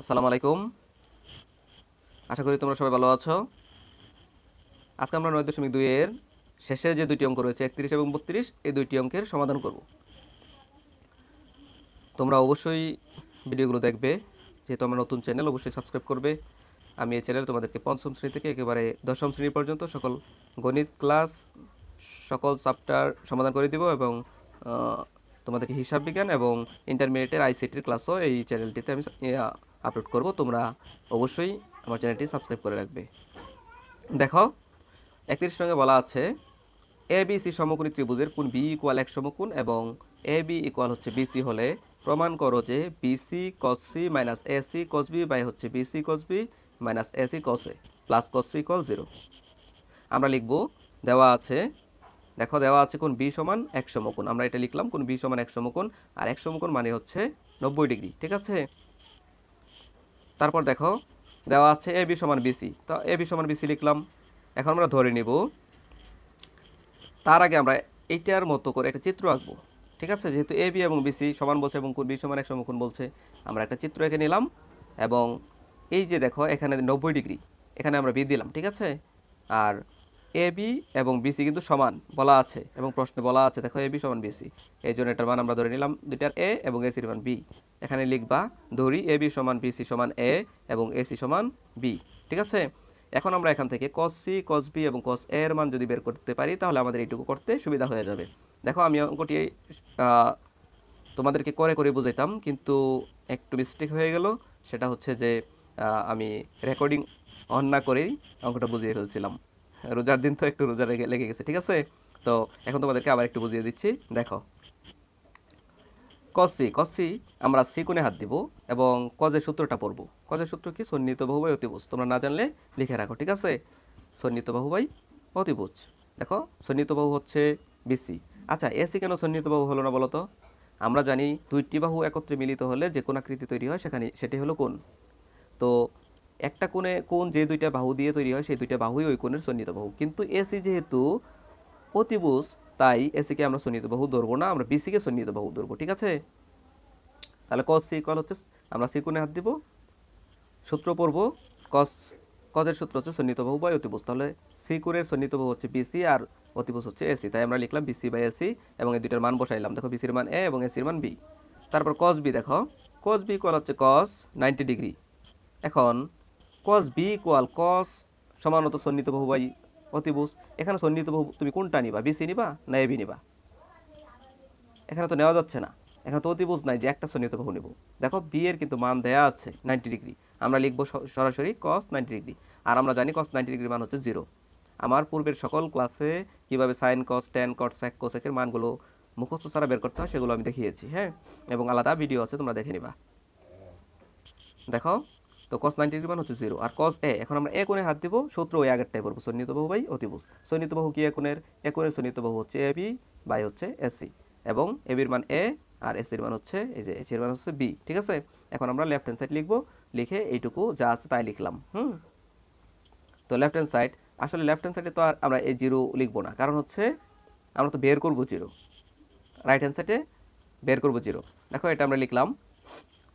আসসালামু আলাইকুম। আশা করি তোমরা সবাই ভালো আছো। আজকে আমরা 9.2 এর শেষের যে দুইটি অঙ্ক রয়েছে 31 এবং 32 এই দুইটি অঙ্কের সমাধান করব। তোমরা অবশ্যই ভিডিওগুলো দেখবে, যেহেতু আমার নতুন চ্যানেল অবশ্যই সাবস্ক্রাইব করবে। আমি এই চ্যানেলে তোমাদেরকে পঞ্চম শ্রেণী থেকে একেবারে দশম শ্রেণী পর্যন্ত সকল গণিত ক্লাস, সকল চ্যাপ্টার সমাধান করে দিব এবং তোমাদেরকে হিসাব বিজ্ঞান এবং ইন্টারমিডিয়েটের আইসিটির ক্লাসও এই চ্যানেলটিতে আমি আপলোড করব। তোমরা অবশ্যই আমার চ্যানেলটি সাবস্ক্রাইব করে রাখবে। দেখো, 31 সঙ্গে বলা আছে এ বি সি সমকোণী ত্রিভুজের কোণ বি ইকুয়াল এক সমকোণ এবং এ বি ইকুয়াল হচ্ছে বিসি হলে প্রমাণ করো যে BC cos C minus A C cos B by হচ্ছে BC cos B minus A C cos A plus cos C equal 0। আমরা লিখব, দেওয়া আছে, দেখো দেওয়া আছে কোণ বি সমান এক সমকোণ, আমরা এটা লিখলাম কোণ বি সমান এক সমকোণ, আর এক সমকোণ মানে হচ্ছে 90 ডিগ্রি, ঠিক আছে। তারপর দেখো দেওয়া আছে এ বি সমান বিসি, তো এ বি সমান বিসি লিখলাম। এখন আমরা ধরে নিব, তার আগে আমরা এইটার মতো করে একটা চিত্র আঁকবো, ঠিক আছে। যেহেতু এ বি এবং বিসি সমান বলছে এবং কোণ বি সমান এক সমকোণ বলছে, আমরা একটা চিত্র এঁকে নিলাম এবং এই যে দেখো এখানে 90 ডিগ্রি, এখানে আমরা বি দিলাম, ঠিক আছে। আর এ বি এবং বিসি কিন্তু সমান বলা আছে এবং প্রশ্নে বলা আছে, দেখো এ বি সমান বিসি, এই জন্য এটার মান আমরা ধরে নিলাম দুইটার এ এবং এসির মান বি। এখানে লিখবা ধরি এ বি সমান বিসি সমান এ এবং এসি সমান বি, ঠিক আছে। এখন আমরা এখান থেকে cos সি cos বি এবং cos এ এর মান যদি বের করতে পারি তাহলে আমাদের এইটুকু করতে সুবিধা হয়ে যাবে। দেখো আমি অঙ্কটি তোমাদেরকে করে করে বুঝাইতাম, কিন্তু একটু মিস্টেক হয়ে গেল। সেটা হচ্ছে যে আমি রেকর্ডিং অন না করেই অঙ্কটা বুঝিয়ে ফেলছিলাম। রোজার দিন তো একটু রোজা লেগে গেছে, ঠিক আছে। তো এখন তোমাদেরকে আবার একটু বুঝিয়ে দিচ্ছি। দেখো কসি আমরা সি কোণে হাত দিব এবং কজের সূত্রটা পড়ব। কজের সূত্র কি? সন্নিহিত বাহু বাই অতিভুজ। তোমরা না জানলে লিখে রাখো, ঠিক আছে। সন্নিহিত বাহু বাই অতিভুজ। দেখো সন্নিহিত বাহু হচ্ছে বিসি। আচ্ছা, এসি কেন সন্নিহিত বাহু হলো না বলো তো? আমরা জানি দুইটি বাহু একত্রে মিলিত হলে যে কোন আকৃতি তৈরি হয় সেটি হলো কোণ। তো একটা কোণ যে দুইটা বাহু দিয়ে তৈরি হয় সেই দুইটা বাহুই ওই কোণের সন্নিহিত বাহু। কিন্তু এসি যেহেতু অতিভুজ, তাই এসিকে আমরা সন্নিহিত বাহু ধরবো না, আমরা বিসিকে সন্নিহিত বাহু ধরবো, ঠিক আছে। তাহলে cos সি ইকুয়াল হচ্ছে, আমরা সি কোণে হাত দিব, সূত্র পড়ব cos, cos-এর সূত্র হচ্ছে সন্নিহিত বাহু বাই অতিভুজ। তাহলে সি কোণের সন্নিহিত বাহু হচ্ছে বিসি আর অতিভুজ হচ্ছে এসি, তাই আমরা লিখলাম বিসি বাই এসি এবং এই দুইটার মান বসাইলাম। দেখো বিসির মান এ এবং এসির মান বি। তারপর cos বি, দেখো cos বি ইকুয়াল হচ্ছে cos 90 ডিগ্রি। এখন cos বি ইকুয়াল cos সমানত সন্নিহিত বাহু বাই অতিভুজ। এখানে সন্নিহিত বাহু তুমি কোনটা নিবা? বিসি নিবা না এবি নিবা? এখানে তো নেওয়া যাচ্ছে না, এখানে তো অতিভুজ নাই যে একটা সন্নিহিত বাহু নেব। দেখো বি এর কিন্তু মান দেয়া আছে 90 ডিগ্রি, আমরা লিখবো সরাসরি cos 90 ডিগ্রি। আর আমরা জানি cos 90 ডিগ্রির মান হচ্ছে 0। আমার পূর্বের সকল ক্লাসে কিভাবে sine cos, tan cot, sec কোসেকের মানগুলো মুখস্থ ছাড়া বের করতে হয় সেগুলো আমি দেখিয়েছি, হ্যাঁ, এবং আলাদা ভিডিও আছে, তোমরা দেখে নিবা। দেখো, তো cos 90 ডিগ্রি মান হচ্ছে 0 আর cos এ, এখন আমরা এ কোণে হাত দিব, সূত্র ওই আগেরটাই পড়বো, সন্নিহিত বাহু বাই অতিভুজ। সন্নিহিত বাহু কি? এ কোণের সন্নিহিত বাহু হচ্ছে এ বি বাই হচ্ছে এসি এবং এ বির মান এ আর এসির মান হচ্ছে, এই যে এসির মান হচ্ছে বি, ঠিক আছে। এখন আমরা লেফট হ্যান্ড সাইড লিখবো, লিখে এইটুকু যা আছে তাই লিখলাম। তো লেফট হ্যান্ড সাইড, আসলে লেফট হ্যান্ড সাইডে তো আর আমরা এই 0 লিখবো না, কারণ হচ্ছে আমরা তো বের করবো 0, রাইট হ্যান্ড সাইডে বের করবো 0। দেখো এটা আমরা লিখলাম।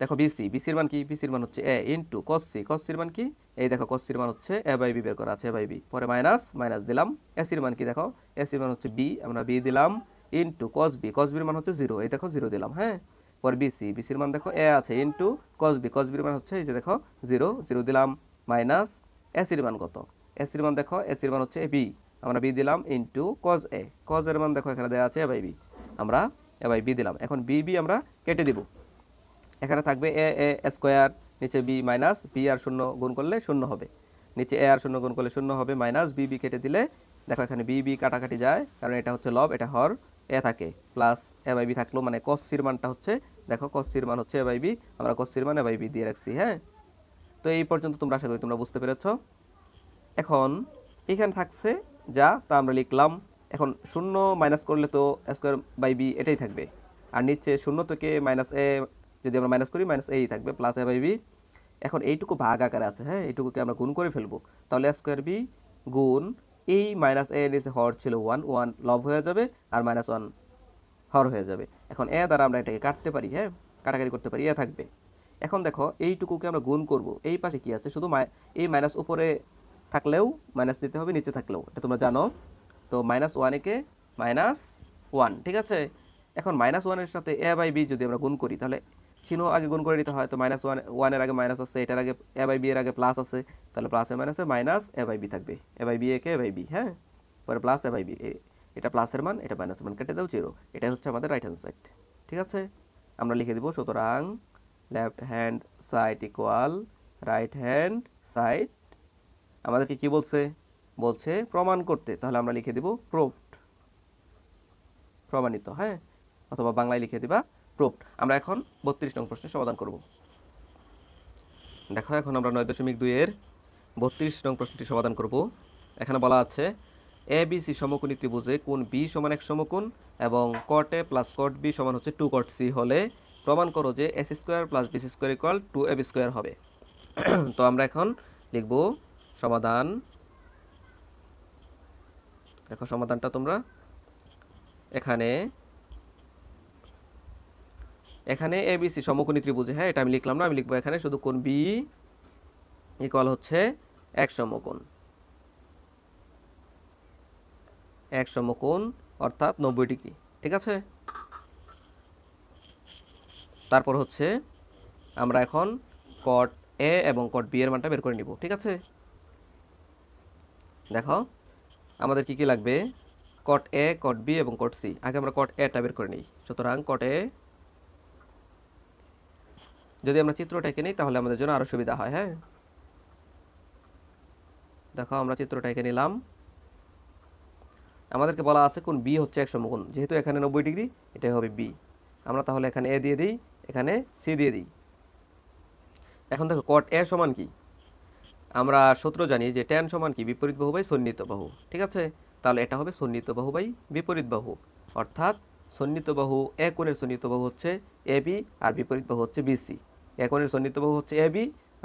দেখো বিসির মান কি? বিসির মান হচ্ছে এ ইন্টু cos সি, cos সির মান কি? এই দেখো cos সির মান হচ্ছে এ বাই বি, বের করা আছে এ বাই বি, পরে মাইনাস দিলাম। এসির মান কি? দেখো এসির মান হচ্ছে বি, আমরা বি দিলাম ইন্টু cos বির মান হচ্ছে 0, এই দেখো 0 দিলাম, হ্যাঁ। পরে বিসির মান দেখো এ আছে ইন্টু cos বির মান হচ্ছে, এই যে দেখো 0 দিলাম, মাইনাস এসির মান কত? এসির মান দেখো, এসির মান হচ্ছে বি, আমরা বি দিলাম ইন্টু cos এর মান দেখো এখানে দেওয়া আছে এ বাই বি, আমরা এ বাই বি দিলাম। এখন বি আমরা কেটে দিব, এখানে থাকবে এ এ স্কোয়ার, নিচে বি মাইনাস বি আর শূন্য গুণ করলে শূন্য হবে, নিচে এ আর শূন্য গুণ করলে শূন্য হবে, মাইনাস বি কেটে দিলে দেখো এখানে বি কাটাকাটি যায়, কারণ এটা হচ্ছে লব, এটা হর, এ থাকে, প্লাস এ বাই বি থাকলো, মানে cos সির মানটা হচ্ছে, দেখো cos সির মান হচ্ছে এ বাই বি, আমরা cos সির মান এ বাই বি দিয়ে রাখছি, হ্যাঁ। তো এই পর্যন্ত তোমরা আশা করি তোমরা বুঝতে পেরেছো। এখন এখানে থাকছে যা তা আমরা লিখলাম। এখন শূন্য মাইনাস করলে তো স্কোয়ার বাই বি এটাই থাকবে, আর নিচে শূন্য থেকে মাইনাস এ যদি আমরা মাইনাস করি মাইনাস এই থাকবে, প্লাস এ বাই বি। এখন এইটুকু ভাগ আকারে আছে, হ্যাঁ, এইটুকুকে আমরা গুণ করে ফেলবো, তাহলে স্কোয়ার বি গুণ এই মাইনাস এ নিচে হর ছিল 1 লব হয়ে যাবে আর -1 হর হয়ে যাবে। এখন এ দ্বারা আমরা এটাকে কাটতে পারি, হ্যাঁ, কাটাকাটি করতে পারি, এ থাকবে এখন দেখো এইটুকুকে আমরা গুণ করব, এই পাশে কি আছে, শুধু এই মাইনাস উপরে থাকলেও মাইনাস দিতে হবে, নিচে থাকলেও, এটা তোমরা জানো। তো -1 কে -1, ঠিক আছে। এখন -1 এর সাথে a/b যদি আমরা গুণ করি, তাহলে চিহ্ন আগে গুণ করে নিতে হয়। তো -1 এর আগে মাইনাস আছে, এটার আগে a/b এর আগে প্লাস আছে, তাহলে প্লাসে মাইনাসে মাইনাস a/b থাকবে, a/b কে a/b, হ্যাঁ, পরে প্লাস a/b, এটা প্লাসের মান, এটা মাইনাসের মান, কেটে দাও 0। এটাই হচ্ছে আমাদের রাইট হ্যান্ড সাইড, ঠিক আছে। আমরা লিখে দিব, সুতরাং left hand side equal right hand side. আমাদেরকে কি বলছে, বলছে প্রমাণ করতে, তাহলে আমরা লিখে দিব প্রুফড, প্রমাণিত, হ্যাঁ, অথবা বাংলায় লিখে দিবা প্রুফড। আমরা এখন 32 নং প্রশ্নের সমাধান করব। দেখো এখন আমরা 9.2 এর 32 নং প্রশ্নটি সমাধান করব। এখানে বলা আছে ABC সমকোণী ত্রিভুজে কোণ B সমান এক সমকোণ এবং cot A plus cot B সমান হচ্ছে 2 cot C হলে প্রমাণ করো যে AC square plus BC square equal 2AB square হবে। তো আমরা এখন লিখব সমাধান। দেখো সমাধানটা তোমরা এখানে ABC সমকোণী ত্রিভুজে, হ্যাঁ, এটা আমি লিখলাম না, আমি লিখবো এখানে শুধু কোণ B ইকুয়াল হচ্ছে এক সমকোণ, এক সমকোণ অর্থাৎ 90 ডিগ্রি, ঠিক আছে। তারপর হচ্ছে আমরা এখন cot A এবং cot B এর মানটা বের করে নিব, ঠিক আছে। দেখো আমাদের কি কি লাগবে, cot A, cot B এবং cot C। আগে আমরা cot A টা বের করে নিই। সুতরাং cot A, যদি আমরা চিত্রটা এঁকে নিই তাহলে আমাদের জন্য আরো সুবিধা হয়, হ্যাঁ। দেখো আমরা চিত্রটা এঁকে নিলাম। আমাদেরকে বলা আছে কোণ B হচ্ছে এক সমকোণ, যেহেতু এখানে 90 ডিগ্রি, এটাই হবে B। আমরা তাহলে এখানে A দিয়ে দিই, এখানে C দিয়ে দিই। এখন দেখো cot A সমান কি, আমরা সূত্র জানি যে tan সমান কি, বিপরীত বাহু বাই সন্নিহিত বাহু, ঠিক আছে। তাহলে এটা হবে সন্নিহিত বাহু বাই বিপরীত বাহু, অর্থাৎ সন্নিহিত বাহু, এ কোণের সন্নিহিত বাহু হচ্ছে AB আর বিপরীত বাহু হচ্ছে BC। এ কোণের সন্নিহিত বাহু হচ্ছে AB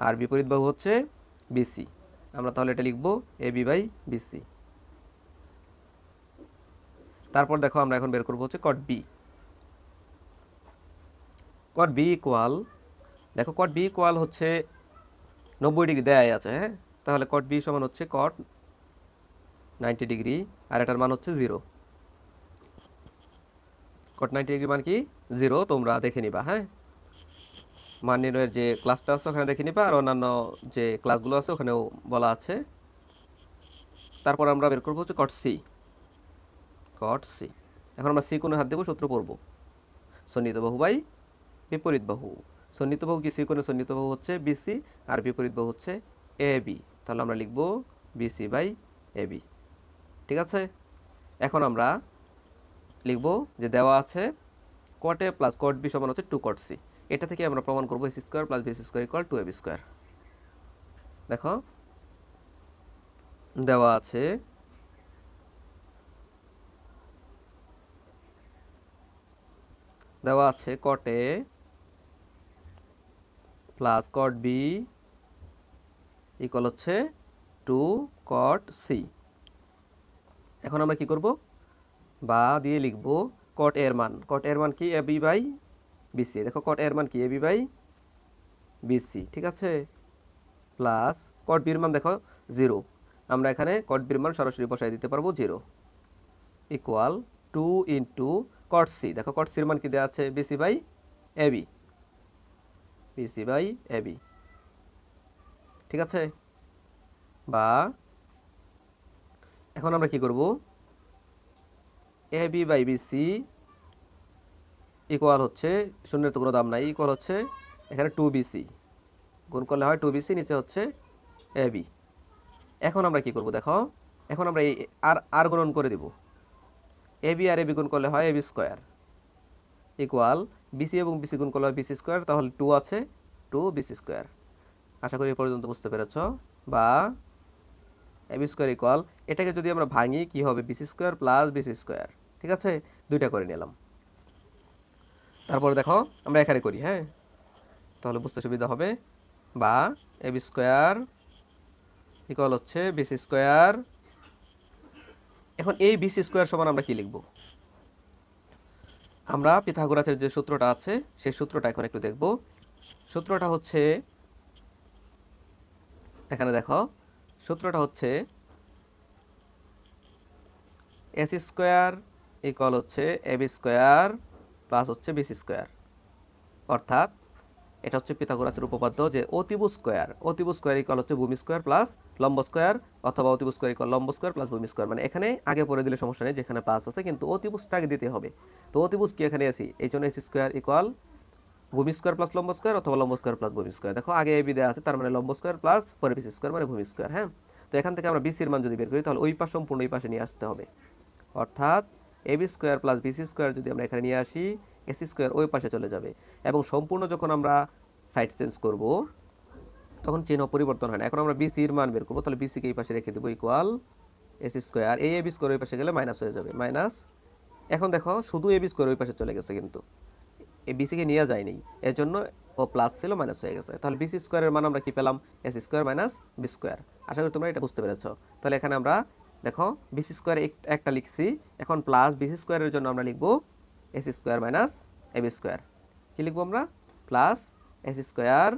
আর বিপরীত বাহু হচ্ছে BC। আমরা তাহলে এটা লিখব AB বাই BC। তারপর দেখো আমরা এখন বের করব হচ্ছে cot B। cot B equal, দেখো cot B ইকুয়াল হচ্ছে 90 ডিগ্রি দেয়াই আছে, হ্যাঁ। তাহলে cot B সমান হচ্ছে cot 90 ডিগ্রি, আর এটার মান হচ্ছে 0। cot 90 ডিগ্রি মান কি 0, তোমরা দেখে নিবা, হ্যাঁ। মান নির্ণয়ের যে ক্লাসটা আছে ওখানে দেখে নিবা, আর অন্যান্য যে ক্লাসগুলো আছে ওখানেও বলা আছে। তারপর আমরা বের করবো হচ্ছে cot C। cot C, এখন আমরা C কোণে হাত দেবো, সূত্র পড়ব সন্নিহিত বাহু বাই বিপরীত বাহু। সন্নিহিত বাহু কি, C কোণে সন্নিহিত বাহু হচ্ছে BC আর বিপরীত বাহু হচ্ছে AB। তাহলে আমরা লিখব BC বাই AB, ঠিক আছে। এখন আমরা লিখব যে দেওয়া আছে cot A plus cot B সমান হচ্ছে 2 cot C। এটা থেকে আমরা প্রমাণ করব AC square plus BC square equal 2AB square. দেখো দেওয়া আছে cot A plus cot B equal হচ্ছে 2 cot C। এখন আমরা কি করব, বা দিয়ে লিখব cot A এর মান, cot A এর মান কি, AB বাই BC। দেখো cot A এর মান কি, AB বাই BC, ঠিক আছে, প্লাস cot B এর মান দেখো 0, আমরা এখানে cot B এর মান সরাসরি বসাই দিতে পারবো 0, ইকুয়াল 2 ইন্টু cot C। দেখো cot C এর মান কি দেওয়া আছে, BC by AB, BC by AB, ঠিক আছে। বা এখন আমরা কি করব, AB বাই BC ইকুয়াল হচ্ছে, শূন্যের তো কোনো দাম নাই, ইকুয়াল হচ্ছে এখানে 2BC, গুণ করলে হয় 2BC, নিচে হচ্ছে AB। এখন আমরা কি করব, দেখো এখন আমরা এই আর গুণন করে দেব, AB আর AB গুণ করলে হয় AB স্কয়ার ইকুয়াল BC এবং BC গুণ করলে হয় BC স্কয়ার, তাহলে 2 আছে 2BC স্কয়ার। আশা করি এই পর্যন্ত বুঝতে পেরেছ। বা AB স্কয়ার ইকুয়াল, এটাকে যদি আমরা ভাঙি কি হবে, BC square plus BC square, ঠিক আছে, দুইটা করে নিলাম। তারপরে দেখো আমরা এখানে করি, হ্যাঁ, তাহলে বুঝতে সুবিধা হবে। বা AB স্কয়ার ইকুয়াল হচ্ছে BC স্কয়ার। এখন এই BC স্কয়ার সমান আমরা কি লিখব, আমরা পিথাগোরাসের যে সূত্রটা আছে সেই সূত্রটা এখন একটু দেখব। সূত্রটা হচ্ছে, এখানে দেখো সূত্রটা হচ্ছে এস স্কোয়ার ইকুয়াল হচ্ছে এবি স্কোয়ার প্লাস হচ্ছে বিসি স্কোয়ার। অর্থাৎ এটা হচ্ছে পিথাগোরাসের উপপাদ্য যে অতিভুজ স্কোয়ার ইকুয়াল হচ্ছে ভূমি স্কোয়ার প্লাস লম্ব স্কোয়ার, অথবা অতিভুজ স্কোয়ার ইকুয়াল লম্ব স্কোয়ার প্লাস ভূমি স্কোয়ার। মানে এখানে আগে পড়ে দিলে সমস্যা নেই, যেখানে প্লাস আছে, কিন্তু অতিভুজটা আগে দিতে হবে। তো অতিভুজ কি এখানে আসি, এই জন্য এস স্কোয়ার ইকুয়াল ভূমি স্কোয়ার প্লাস লম্ব স্কোয়ার, অথবা লম্ব স্কোয়ার প্লাস ভূমি স্কোয়ার। দেখো আগে এবি দেওয়া আছে, তার মানে লম্ব স্কোয়ার প্লাস পরে বিসি স্কোয়ার মানে ভূমি স্কোয়ার। হ্যাঁ, তো এখান থেকে আমরা বিসির মান যদি বের করি, তাহলে ওই পাশ সম্পূর্ণ এই পাশে নিয়ে আসতে হবে। অর্থাৎ AB square plus BC square যদি আমরা এখানে নিয়ে আসি, এসি স্কোয়ার ওই পাশে চলে যাবে। এবং সম্পূর্ণ যখন আমরা সাইড চেঞ্জ করব, তখন চিহ্ন পরিবর্তন হয় না। এখন আমরা বিসির মান বের করবো, তাহলে বিসিকে এই পাশে রেখে দেবো ইকুয়াল এসি স্কোয়ার। এই এবি স্কোয়ার ওই পাশে গেলে মাইনাস হয়ে যাবে, মাইনাস। এখন দেখো শুধু এবি স্কোয়ার ওই পাশে চলে গেছে, কিন্তু এই বিসিকে নিয়ে যায়নি, এর জন্য ও প্লাস ছিল মাইনাস হয়ে গেছে। তাহলে বিসি স্কোয়ারের মান আমরা কি পেলাম, S square minus B square. আশা করি তোমরা এটা বুঝতে পেরেছ। তাহলে এখানে আমরা দেখো বিসি স্কোয়ার একটা লিখছি, এখন প্লাস বিসি স্কোয়ারের জন্য আমরা লিখবো S square minus AB square. কী লিখবো আমরা, প্লাস এস স্কোয়ার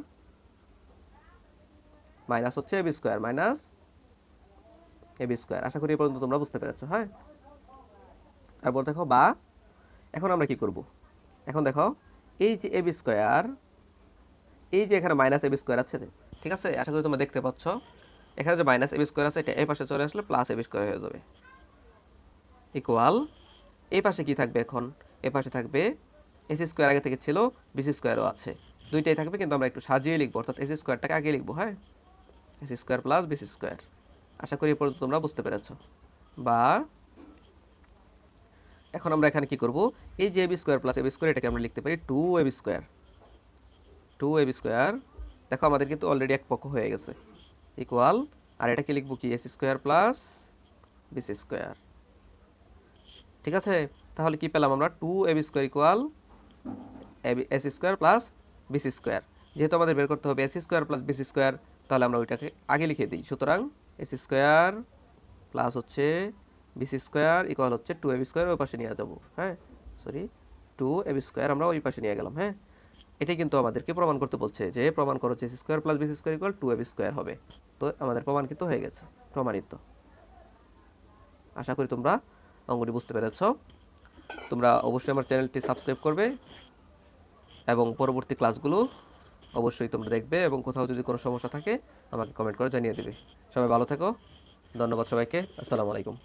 মাইনাস হচ্ছে AB square minus AB square. আশা করি এ পর্যন্ত তোমরা বুঝতে পেরেছো। হ্যাঁ, তারপর দেখো বা, এখন আমরা কি করব, এখন দেখো এই যে এবি স্কোয়ার, এই যে এখানে মাইনাস এবি স্কোয়ার আছে, ঠিক আছে, আশা করি তোমরা দেখতে পাচ্ছ এখানে যে মাইনাস এবি স্কোয়ার আছে, এটা এই পাশে চলে আসলে প্লাস এবি স্কোয়ার হয়ে যাবে ইকুয়াল, এই পাশে কি থাকবে, এখন এই পাশে থাকবে এসি স্কোয়ার, আগে থেকে ছিল বিসি স্কোয়ারও আছে, দুইটাই থাকবে, কিন্তু আমরা একটু সাজিয়ে লিখবো, অর্থাৎ এসি স্কোয়ারটাকে আগে লিখবো। হ্যাঁ, AC square plus BC square. আশা করি এ পর্যন্ত তোমরা বুঝতে পেরেছো। বা এখন আমরা এখানে কি করব, এই যে AB square plus AB square, এটাকে আমরা লিখতে পারি two AB square. Two AB square, দেখো আমাদের কিন্তু অলরেডি এক পক্ষ হয়ে গেছে ইকুয়াল, আর এটাকে লিখবো কি S square plus BC square. ঠিক আছে, তাহলে কি পেলাম আমরা, two AB square equal S square plus BC square. যেহেতু আমাদের বের করতে হবে S square plus BC square, তাহলে আমরা ওইটাকে আগে লিখে দিই। সুতরাং এস স্কোয়ার প্লাস হচ্ছে বিসি স্কোয়ার ইকুয়াল হচ্ছে টু এবি স্কোয়ার, ওই পাশে নিয়ে যাবো। হ্যাঁ, সরি, টু এবি স্কোয়ার আমরা ওই পাশে নিয়ে গেলাম। হ্যাঁ, এটাই কিন্তু আমাদেরকে প্রমাণ করতে বলছে, যে প্রমাণ করো যে S square plus BC square equal to AB square হবে। তো আমাদের প্রমাণ কিন্তু হয়ে গেছে, প্রমাণিত। আশা করি তোমরা অঙ্কটি বুঝতে পেরেছ। তোমরা অবশ্যই আমার চ্যানেলটি সাবস্ক্রাইব করবে এবং পরবর্তী ক্লাসগুলো অবশ্যই তোমরা দেখবে, এবং কোথাও যদি কোনো সমস্যা থাকে আমাকে কমেন্ট করে জানিয়ে দেবে। সবাই ভালো থেকো, ধন্যবাদ সবাইকে, আসসালামু আলাইকুম।